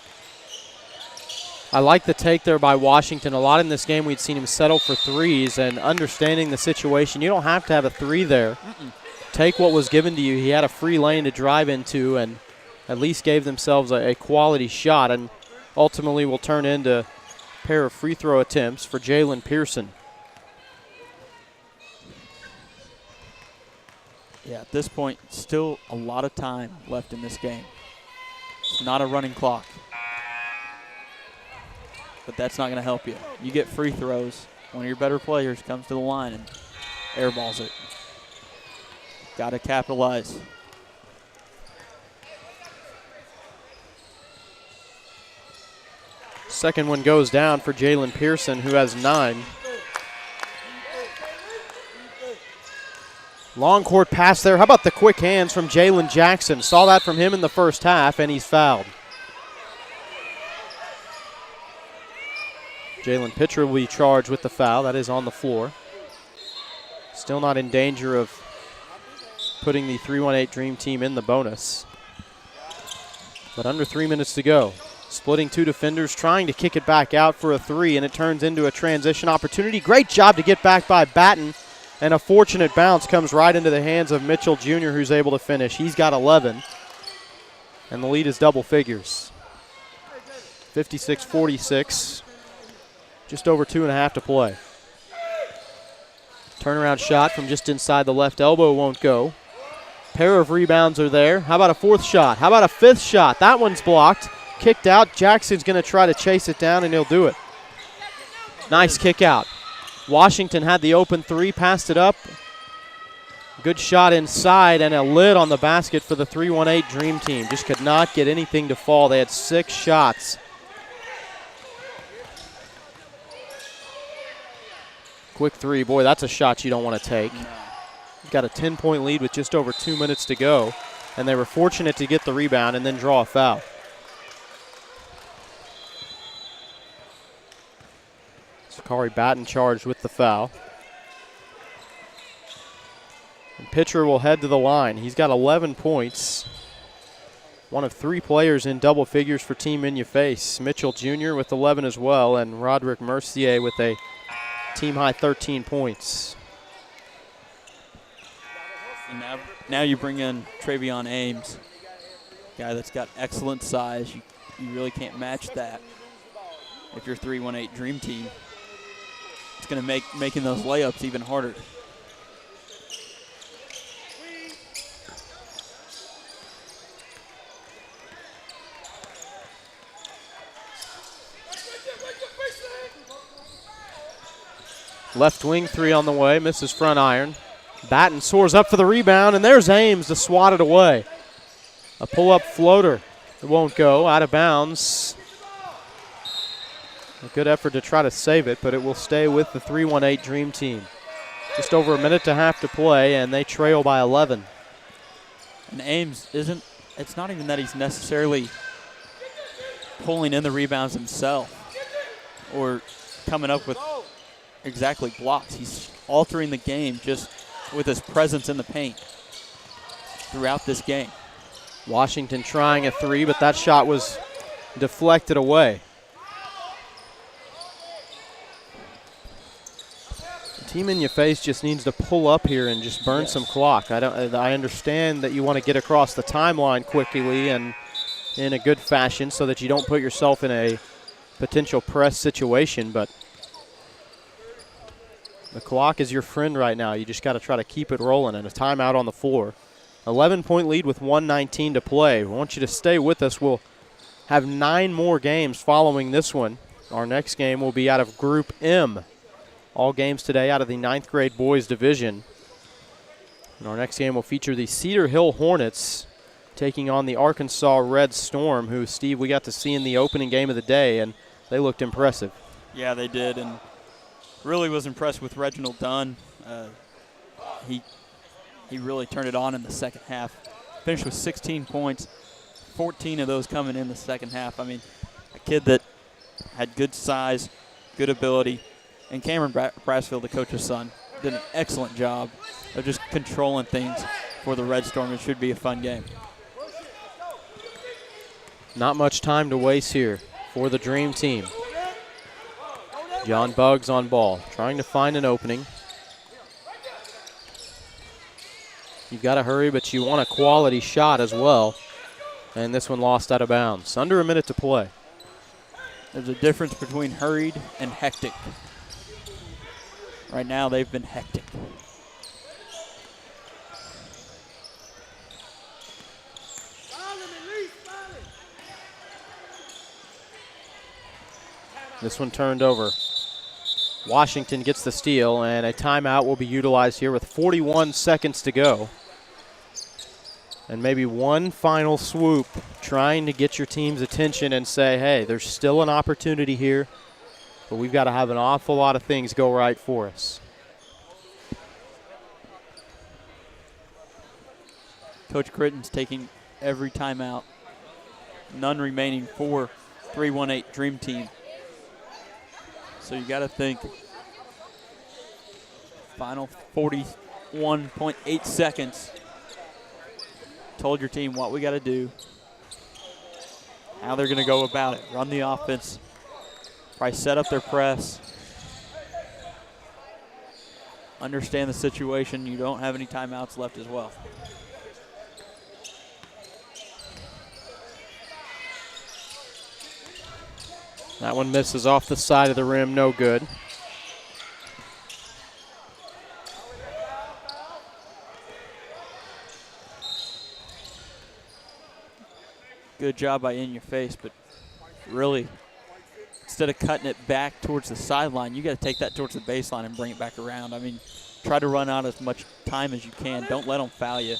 I like the take there by Washington. A lot in this game we'd seen him settle for threes, and understanding the situation, you don't have to have a three there. Take what was given to you. He had a free lane to drive into and at least gave themselves a quality shot, and ultimately will turn into a pair of free throw attempts for Jalen Pearson. Yeah, at this point, still a lot of time left in this game. It's not a running clock. But that's not going to help you. You get free throws. One of your better players comes to the line and airballs it. Got to capitalize. Second one goes down for Jalen Pearson, who has 9. Long court pass there. How about the quick hands from Jalen Jackson? Saw that from him in the first half, and he's fouled. Jalen Pitcher will be charged with the foul. That is on the floor. Still not in danger of putting the 318 Dream Team in the bonus. But under 3 minutes to go. Splitting two defenders, trying to kick it back out for a three, and it turns into a transition opportunity. Great job to get back by Batten, and a fortunate bounce comes right into the hands of Mitchell Jr., who's able to finish. He's got 11, and the lead is double figures. 56-46, just over 2.5 to play. Turnaround shot from just inside the left elbow won't go. Pair of rebounds are there. How about a fourth shot? How about a fifth shot? That one's blocked. Kicked out. Jackson's going to try to chase it down, and he'll do it. Nice kick out. Washington had the open three, passed it up. Good shot inside, and a lid on the basket for the 318 Dream Team. Just could not get anything to fall. They had 6 shots. Quick three. Boy, that's a shot you don't want to take. Got a 10-point lead with just over 2 minutes to go, and they were fortunate to get the rebound and then draw a foul. Sakari Batten charged with the foul. And Pitcher will head to the line. He's got 11 points. One of 3 players in double figures for Team In Your Face. Mitchell Jr. with 11 as well, and Roderick Mercier with a team-high 13 points. And now you bring in Travion Ames, guy that's got excellent size. You really can't match that if you're 3-1-8 Dream Team. It's going to make making those layups even harder. Left wing 3 on the way, misses front iron. Batten soars up for the rebound, and there's Ames to swat it away. A pull-up floater. It won't go, out of bounds. A good effort to try to save it, but it will stay with the 3-1-8 Dream Team. Just over a minute and a half to play, and they trail by 11. And Ames it's not even that he's necessarily pulling in the rebounds himself or coming up with exactly blocks. He's altering the game just with his presence in the paint throughout this game. Washington trying a 3, but that shot was deflected away. Team In Your Face just needs to pull up here and just burn some clock. I understand that you want to get across the timeline quickly and in a good fashion so that you don't put yourself in a potential press situation, but the clock is your friend right now. You just got to try to keep it rolling, and a timeout on the floor. 11-point lead with 1:19 to play. We want you to stay with us. We'll have 9 more games following this one. Our next game will be out of Group M. All games today out of the 9th grade boys division. And our next game will feature the Cedar Hill Hornets taking on the Arkansas Red Storm, who, Steve, we got to see in the opening game of the day, and they looked impressive. Yeah, they did, and really was impressed with Reginald Dunn. He really turned it on in the second half. Finished with 16 points, 14 of those coming in the second half. I mean, a kid that had good size, good ability, and Cameron Brasfield, the coach's son, did an excellent job of just controlling things for the Red Storm. It should be a fun game. Not much time to waste here for the Dream Team. John Buggs on ball, trying to find an opening. You've got to hurry, but you want a quality shot as well. And this one lost out of bounds. Under a minute to play. There's a difference between hurried and hectic. Right now, they've been hectic. This one turned over. Washington gets the steal, and a timeout will be utilized here with 41 seconds to go. And maybe one final swoop, trying to get your team's attention and say, hey, there's still an opportunity here, but we've got to have an awful lot of things go right for us. Coach Critten's taking every timeout. None remaining for 3-1-8 Dream Team. So you got to think final 41.8 seconds. Told your team what we got to do, how they're going to go about it. Run the offense, probably set up their press. Understand the situation. You don't have any timeouts left as well. That one misses off the side of the rim, no good. Good job by In Your Face, but really, instead of cutting it back towards the sideline, you got to take that towards the baseline and bring it back around. I mean, try to run out as much time as you can. Don't let them foul you.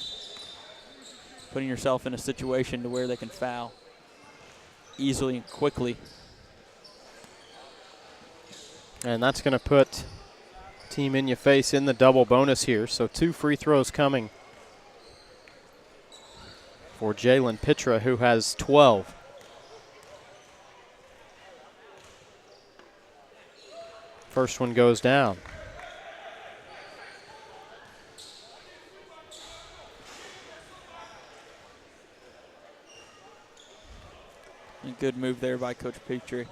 Putting yourself in a situation to where they can foul easily and quickly. And that's going to put Team In Your Face in the double bonus here. So 2 free throws coming for Jalen Pitra, who has 12. First one goes down. A good move there by Coach Petrie.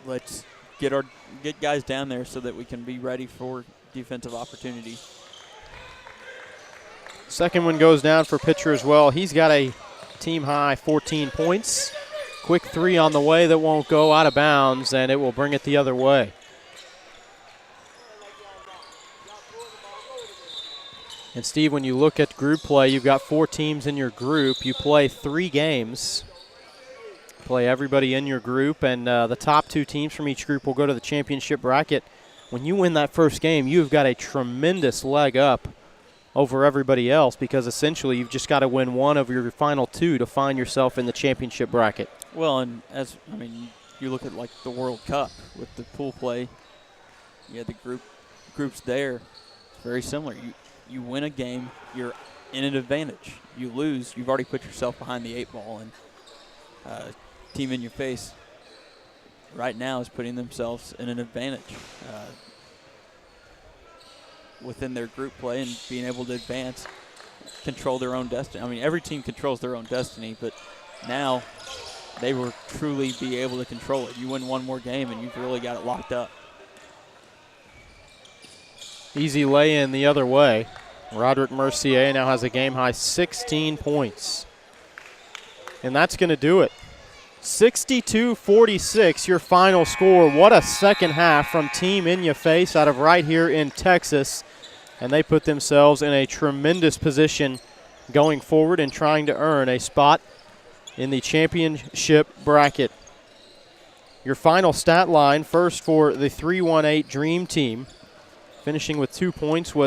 Let's get guys down there so that we can be ready for defensive opportunity. Second one goes down for pitcher as well. He's got a team high 14 points. Quick three on the way that won't go out of bounds, and it will bring it the other way. And Steve, when you look at group play, you've got 4 teams in your group. You play 3 games. Play everybody in your group, and the top 2 teams from each group will go to the championship bracket. When you win that first game, you've got a tremendous leg up over everybody else, because essentially you've just got to win one of your final 2 to find yourself in the championship bracket. Well, and you look at like the World Cup with the pool play. You had the groups there. It's very similar. You win a game, you're in an advantage. You lose, you've already put yourself behind the 8 ball, and team in your face right now is putting themselves in an advantage within their group play and being able to advance, control their own destiny. I mean, every team controls their own destiny, but now they will truly be able to control it. You win one more game and you've really got it locked up. Easy lay-in the other way. Roderick Mercier now has a game-high 16 points. And that's going to do it. 62-46, your final score. What a second half from Team In Ya Face out of right here in Texas. And they put themselves in a tremendous position going forward and trying to earn a spot in the championship bracket. Your final stat line, first for the 3-1-8 Dream Team, finishing with 2 points, was